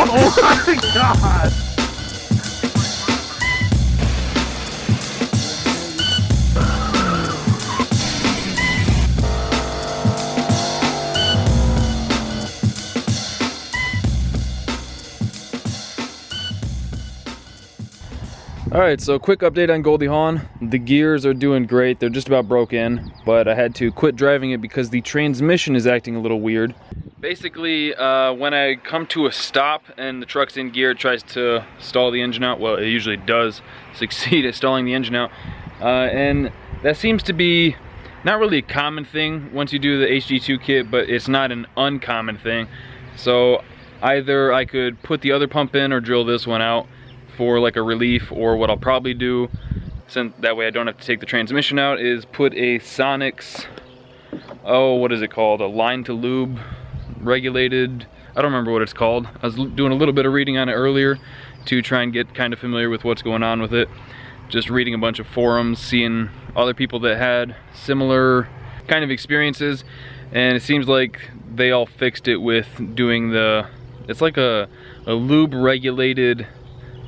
Oh my god! Alright, so quick update on Goldie Hawn. The gears are doing great. They're just about broke in, but I had to quit driving it because the transmission is acting a little weird. Basically, when I come to a stop and the truck's in gear, it tries to stall the engine out. Well, it usually does succeed at stalling the engine out. And that seems to be not really a common thing once you do the HD2 kit, but it's not an uncommon thing. So either I could put the other pump in or drill this one out for like a relief, or what I'll probably do, since that way I don't have to take the transmission out, is put a Sonic's, oh, what is it called? A line to lube regulated, I don't remember what it's called. I was doing a little bit of reading on it earlier to try and get kind of familiar with what's going on with it. Just reading a bunch of forums, seeing other people that had similar kind of experiences, and it seems like they all fixed it with doing the, it's like a lube regulated,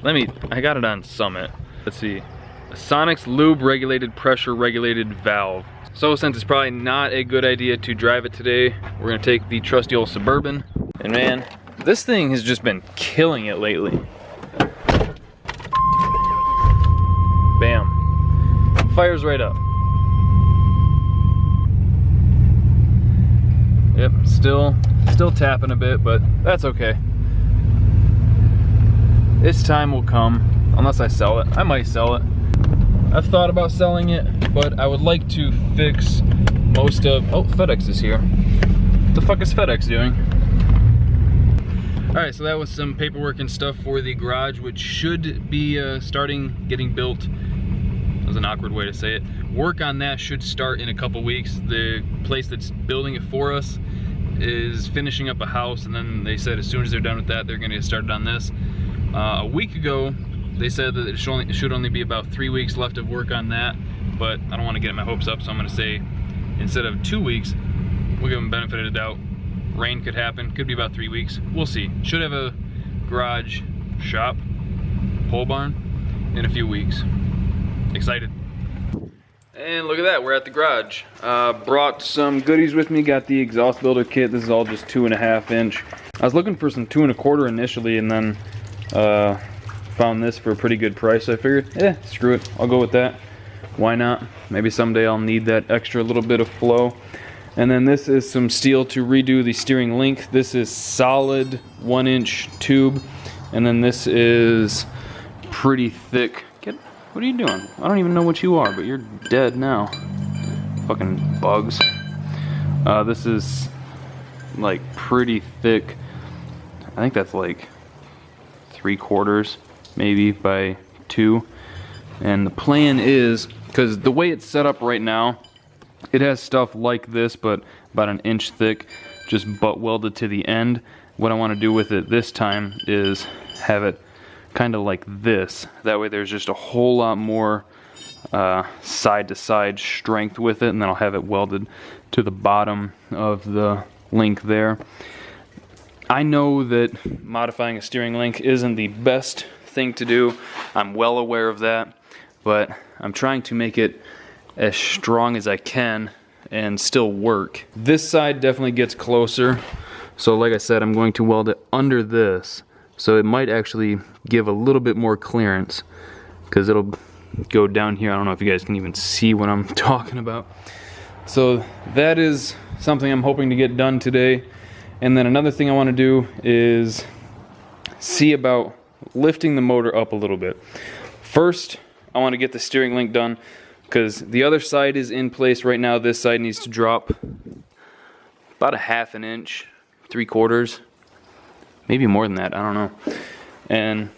I got it on Summit. Let's see. A Sonic's lube regulated pressure regulated valve. So since it's probably not a good idea to drive it today, we're gonna take the trusty old Suburban. And man, this thing has just been killing it lately. Bam. Fires right up. Yep, still tapping a bit, but that's okay. Its time will come, unless I sell it. I might sell it. I've thought about selling it, but I would like to fix most of, oh, FedEx is here. What the fuck is FedEx doing? Alright, so that was some paperwork and stuff for the garage, which should be getting built. That was an awkward way to say it. Work on that should start in a couple weeks. The place that's building it for us is finishing up a house, and then they said as soon as they're done with that, they're gonna get started on this. A week ago, they said that it should only be about 3 weeks left of work on that, but I don't want to get my hopes up, so I'm going to say instead of 2 weeks, we'll give them benefit of the doubt. Rain could happen, could be about 3 weeks. We'll see. Should have a garage, shop, pole barn in a few weeks. Excited. And look at that, we're at the garage. Brought some goodies with me, got the exhaust builder kit. This is all just 2.5 inch. I was looking for some 2.25 initially, and then found this for a pretty good price, so I figured, screw it, I'll go with that. Why not? Maybe someday I'll need that extra little bit of flow. And then this is some steel to redo the steering link. This is solid 1 inch tube, and then this is pretty thick. What are you doing? I don't even know what you are, but you're dead now. Fucking bugs. This is like pretty thick. I think that's like 3/4 maybe by 2. And the plan is, because the way it's set up right now, it has stuff like this, but about 1 inch thick, just butt welded to the end. What I want to do with it this time is have it kind of like this. That way there's just a whole lot more side to side strength with it, and then I'll have it welded to the bottom of the link there. I know that modifying a steering link isn't the best thing to do. I'm well aware of that, but I'm trying to make it as strong as I can and still work. This side definitely gets closer, so like I said, I'm going to weld it under this, so it might actually give a little bit more clearance, because it'll go down here. I don't know if you guys can even see what I'm talking about. So that is something I'm hoping to get done today. And then another thing I want to do is see about lifting the motor up a little bit. First, I want to get the steering link done, because the other side is in place right now. This side needs to drop about 1/2 inch, 3/4, maybe more than that, I don't know. And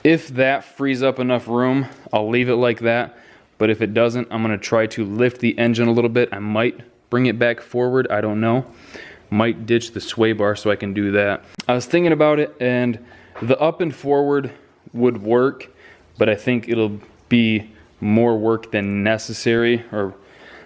if that frees up enough room, I'll leave it like that. But if it doesn't, I'm going to try to lift the engine a little bit. I might bring it back forward, I don't know. Might ditch the sway bar so I can do that. I was thinking about it, and the up and forward would work, but I think it'll be more work than necessary, or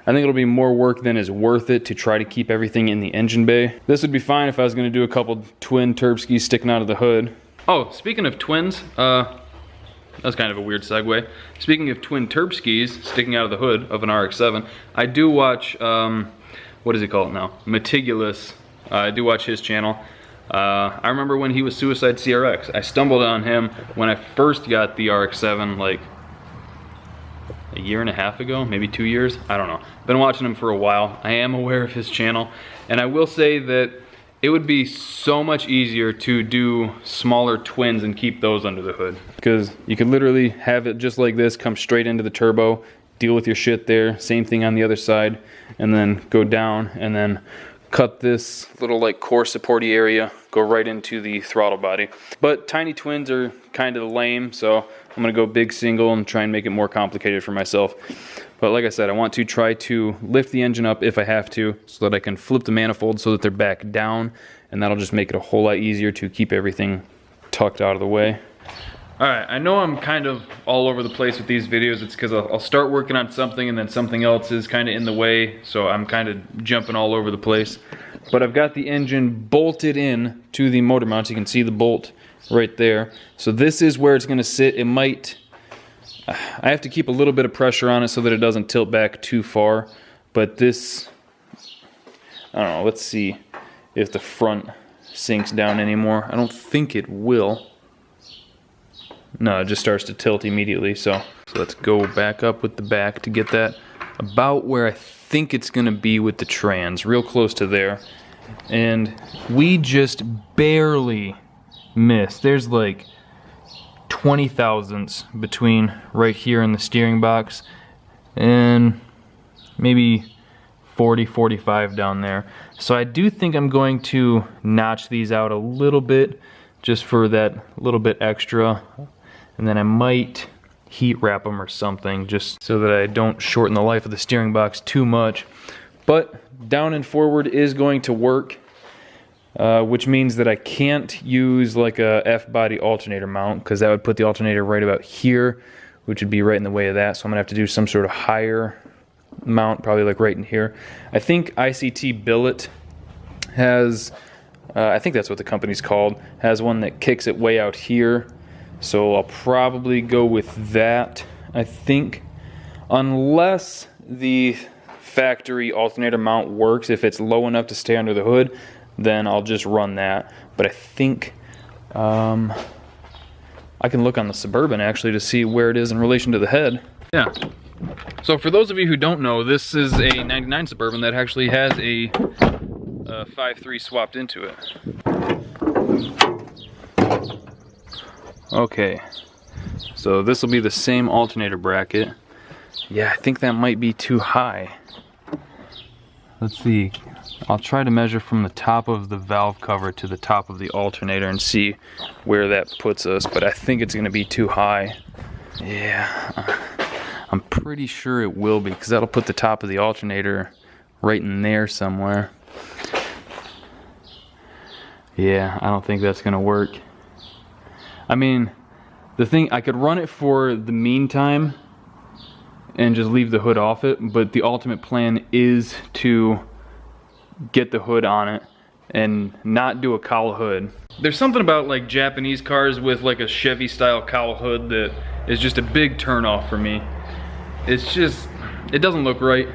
I think it'll be more work than is worth it to try to keep everything in the engine bay. This would be fine if I was gonna do a couple twin turbskis sticking out of the hood. Oh, speaking of twins, that's kind of a weird segue. Speaking of twin turbskis sticking out of the hood of an RX-7, I do watch, what is he called now? Meticulous. I do watch his channel. I remember when he was Suicide CRX. I stumbled on him when I first got the RX-7, like a year and a half ago, maybe 2 years, I don't know. Been watching him for a while. I am aware of his channel, and I will say that it would be so much easier to do smaller twins and keep those under the hood. Because you could literally have it just like this, come straight into the turbo, deal with your shit there, same thing on the other side, and then go down and then cut this little like core supporty area, go right into the throttle body. But tiny twins are kind of lame, so I'm gonna go big single and try and make it more complicated for myself. But like I said, I want to try to lift the engine up if I have to, so that I can flip the manifold so that they're back down, and that'll just make it a whole lot easier to keep everything tucked out of the way. Alright, I know I'm kind of all over the place with these videos. It's because I'll start working on something and then something else is kind of in the way, so I'm kind of jumping all over the place. But I've got the engine bolted in to the motor mount. You can see the bolt right there. So this is where it's going to sit. It might... I have to keep a little bit of pressure on it so that it doesn't tilt back too far. But this... I don't know, let's see if the front sinks down anymore. I don't think it will. No, it just starts to tilt immediately, so let's go back up with the back to get that about where I think it's going to be with the trans, real close to there. And we just barely missed. There's like 20 thousandths between right here in the steering box and maybe 40, 45 down there. So I do think I'm going to notch these out a little bit just for that little bit extra. And then I might heat wrap them or something just so that I don't shorten the life of the steering box too much. But down and forward is going to work, which means that I can't use like a F-body alternator mount because that would put the alternator right about here, which would be right in the way of that. So I'm gonna have to do some sort of higher mount, probably like right in here. I think ICT Billet has, I think that's what the company's called, has one that kicks it way out here. So I'll probably go with that, I think, unless the factory alternator mount works. If it's low enough to stay under the hood, then I'll just run that. But I think I can look on the Suburban actually to see where it is in relation to the head. Yeah. So for those of you who don't know, this is a 99 Suburban that actually has a 5.3 swapped into it. Okay, so this will be the same alternator bracket. Yeah, I think that might be too high. Let's see. I'll try to measure from the top of the valve cover to the top of the alternator and see where that puts us, but I think it's going to be too high. Yeah, I'm pretty sure it will be, because that'll put the top of the alternator right in there somewhere. Yeah, I don't think that's going to work. I mean, the thing, I could run it for the meantime and just leave the hood off it, but the ultimate plan is to get the hood on it and not do a cowl hood. There's something about like Japanese cars with like a Chevy style cowl hood that is just a big turn off for me. It's just, it doesn't look right.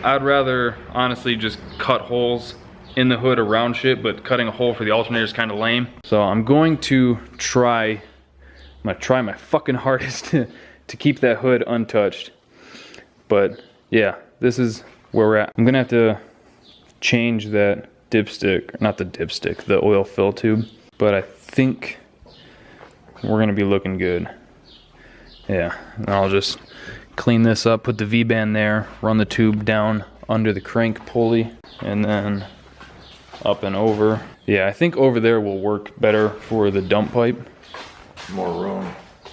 I'd rather honestly just cut holes in the hood around shit, but cutting a hole for the alternator is kind of lame. So I'm going to try my fucking hardest to keep that hood untouched. But yeah, this is where we're at. I'm gonna have to change that dipstick, not the dipstick, the oil fill tube. But I think we're gonna be looking good. Yeah, and I'll just clean this up, put the V-band there, run the tube down under the crank pulley, and then up and over. Yeah, I think over there will work better for the dump pipe. More room.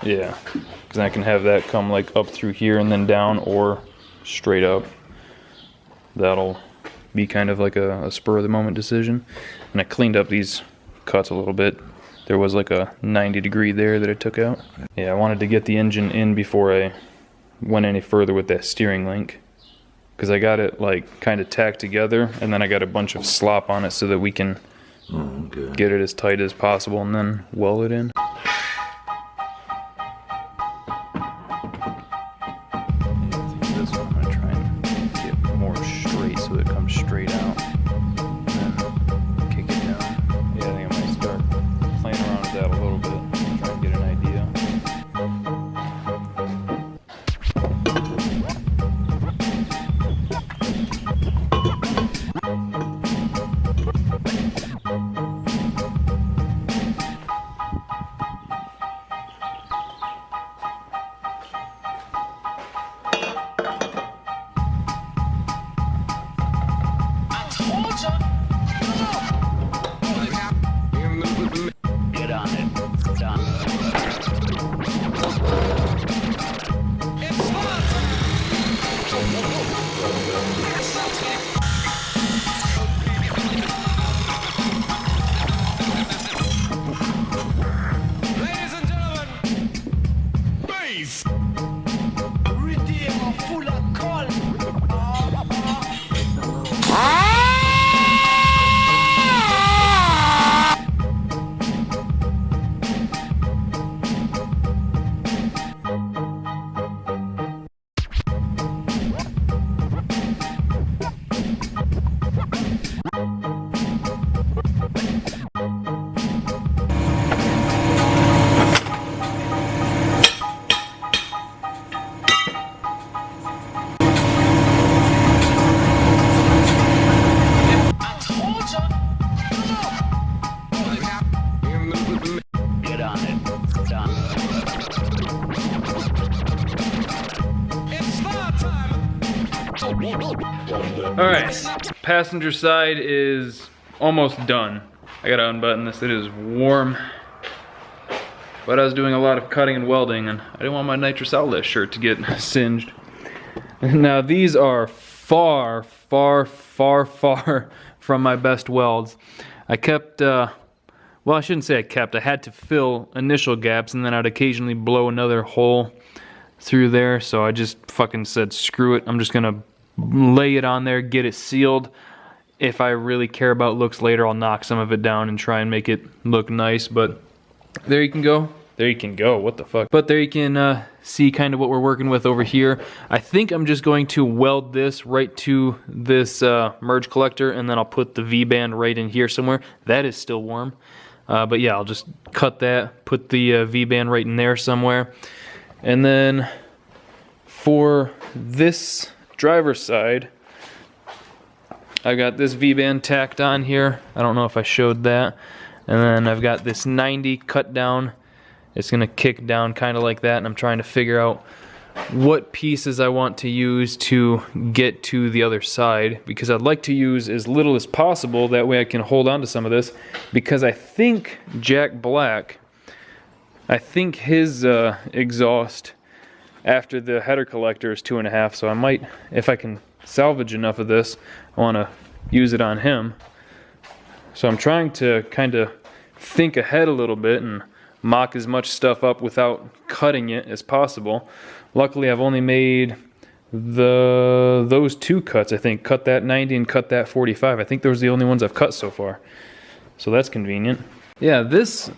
Yeah, because I can have that come like up through here and then down, or straight up. That'll be kind of like a spur of the moment decision. And I cleaned up these cuts a little bit. There was like a 90-degree there that I took out. Yeah, I wanted to get the engine in before I went any further with that steering link. because I got it like kind of tacked together, and then I got a bunch of slop on it so that we can get it as tight as possible and then weld it in. This one I'm going to try and get more straight so it comes straight out, and then kick it down. Yeah, I think I might start playing around with that a little bit, try and get an idea. Get on it. Done. Ladies and gentlemen, bass. Redeemer full of call. Get on it. Done. It's start time. Alright, passenger side is almost done. I gotta unbutton this, it is warm. But I was doing a lot of cutting and welding, and I didn't want my nitrous outlet shirt to get singed. Now these are far from my best welds. I kept, well, I shouldn't say I kept, I had to fill initial gaps, and then I'd occasionally blow another hole through there, so I just fucking said screw it, I'm just gonna lay it on there, get it sealed. If I really care about looks later, I'll knock some of it down and try and make it look nice, but there you can go. There you can go, what the fuck. But there you can see kind of what we're working with over here. I think I'm just going to weld this right to this merge collector, and then I'll put the V-band right in here somewhere. That is still warm. But yeah, I'll just cut that, put the V-band right in there somewhere. And then for this driver's side, I got this V-band tacked on here. I don't know if I showed that. And then I've got this 90 cut down. It's gonna kick down kind of like that, and I'm trying to figure out what pieces I want to use to get to the other side, because I'd like to use as little as possible, that way I can hold on to some of this, because I think Jack Black, I think his exhaust after the header collector is 2.5, so I might, if I can salvage enough of this, I want to use it on him. So I'm trying to kind of think ahead a little bit and mock as much stuff up without cutting it as possible. Luckily, I've only made those two cuts, I think. Cut that 90 and cut that 45. I think those are the only ones I've cut so far. So that's convenient. Yeah, this,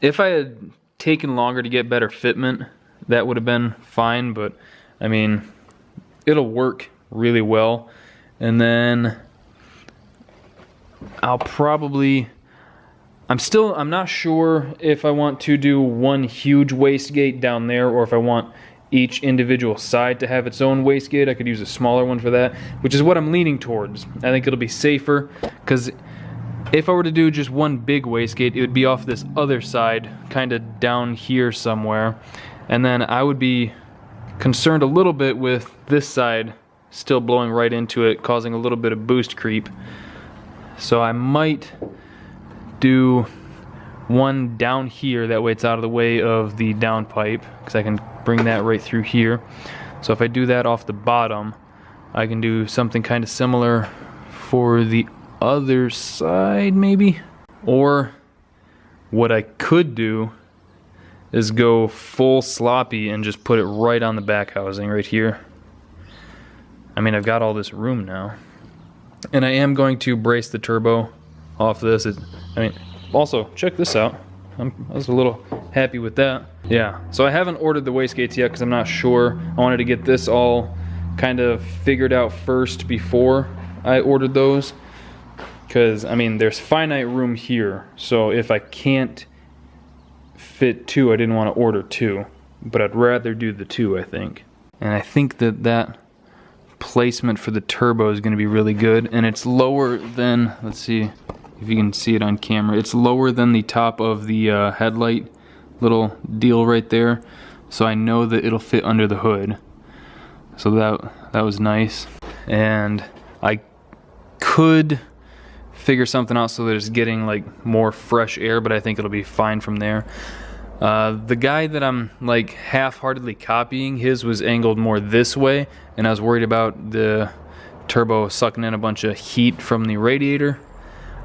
if I had taken longer to get better fitment, that would have been fine, but I mean, it'll work really well. And then I'll probably, I'm not sure if I want to do one huge wastegate down there, or if I want each individual side to have its own wastegate. I could use a smaller one for that, which is what I'm leaning towards. I think it'll be safer, because if I were to do just one big wastegate, it would be off this other side, kind of down here somewhere. And then I would be concerned a little bit with this side still blowing right into it, causing a little bit of boost creep. So I might do one down here, that way it's out of the way of the downpipe, because I can bring that right through here. So if I do that off the bottom, I can do something kind of similar for the other side maybe. Or what I could do is go full sloppy and just put it right on the back housing right here. I mean, I've got all this room now. And I am going to brace the turbo off this. I mean, also, check this out. I was a little happy with that. Yeah, so I haven't ordered the wastegates yet because I'm not sure. I wanted to get this all kind of figured out first before I ordered those. Because, I mean, there's finite room here. So if I can't fit 2, I didn't want to order 2. But I'd rather do the 2, I think. And I think that placement for the turbo is going to be really good. And it's lower than, let's see if you can see it on camera. It's lower than the top of the headlight little deal right there. So I know that it'll fit under the hood. So that was nice. And I could figure something out so that it's getting like more fresh air, but I think it'll be fine from there. The guy that I'm like half-heartedly copying, his was angled more this way, and I was worried about the turbo sucking in a bunch of heat from the radiator.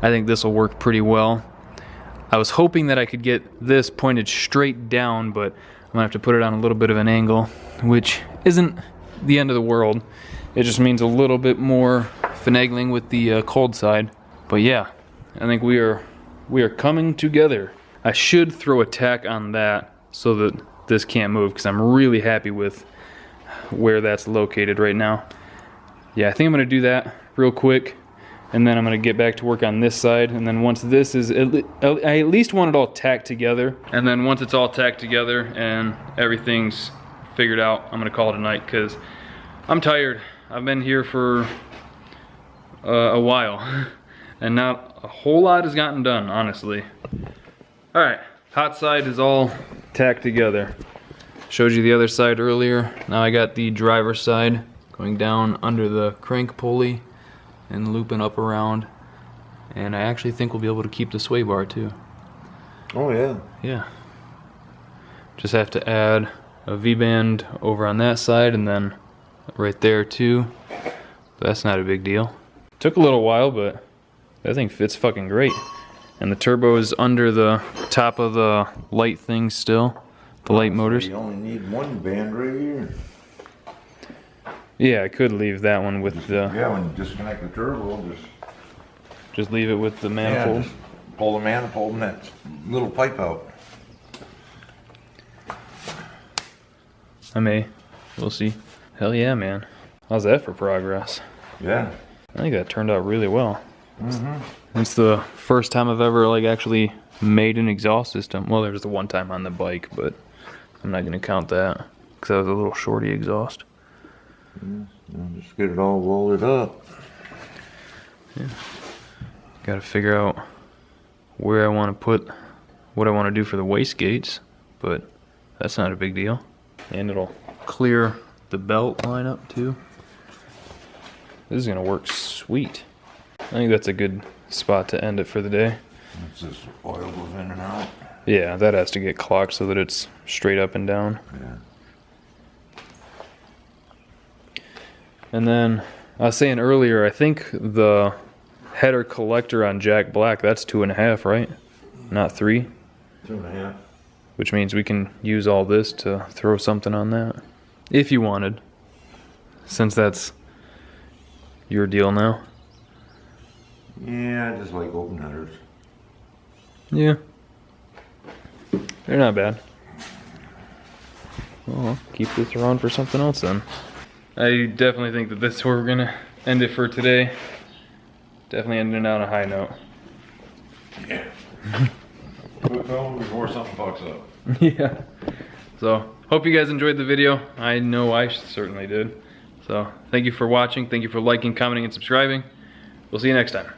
I think this will work pretty well. I was hoping that I could get this pointed straight down, but I'm gonna have to put it on a little bit of an angle, which isn't the end of the world. It just means a little bit more finagling with the cold side. But yeah, I think we are coming together. I should throw a tack on that so that this can't move, because I'm really happy with where that's located right now. Yeah, I think I'm gonna do that real quick, and then I'm gonna get back to work on this side. And then once this is, I at least want it all tacked together. And then once it's all tacked together and everything's figured out, I'm gonna call it a night, because I'm tired. I've been here for a while, and not a whole lot has gotten done, honestly. All right, hot side is all tacked together. Showed you the other side earlier. Now I got the driver's side going down under the crank pulley and looping up around. And I actually think we'll be able to keep the sway bar too. Oh yeah. Yeah. Just have to add a V-band over on that side and then right there too. But that's not a big deal. Took a little while, but that thing fits fucking great. And the turbo is under the top of the light thing still. The light motors. You only need one band right here. Yeah, I could leave that one with the... Yeah, when you disconnect the turbo, just leave it with the manifold. Yeah, just pull the manifold and that little pipe out. I may. We'll see. Hell yeah, man. How's that for progress? Yeah. I think that turned out really well. It's the first time I've ever like actually made an exhaust system. Well, there's the one time on the bike, but I'm not gonna count that because that was a little shorty exhaust. Just get it all welded up. Yeah. Got to figure out where I want to put what I want to do for the wastegates, but that's not a big deal. And it'll clear the belt line up too. This is gonna work sweet. I think that's a good spot to end it for the day. It's just oil goes in and out. Yeah, that has to get clocked so that it's straight up and down. Yeah. And then I was saying earlier, I think the header collector on Jack Black, that's 2.5, right? Not 3? 2.5. Which means we can use all this to throw something on that. If you wanted. Since that's your deal now. Yeah, I just like open headers. Yeah. They're not bad. Well, I'll keep this around for something else then. I definitely think that that's where we're gonna end it for today. Definitely ending it on a high note. Yeah. Quit filming before something fucks up. Yeah. So, hope you guys enjoyed the video. I know I certainly did. So, thank you for watching. Thank you for liking, commenting, and subscribing. We'll see you next time.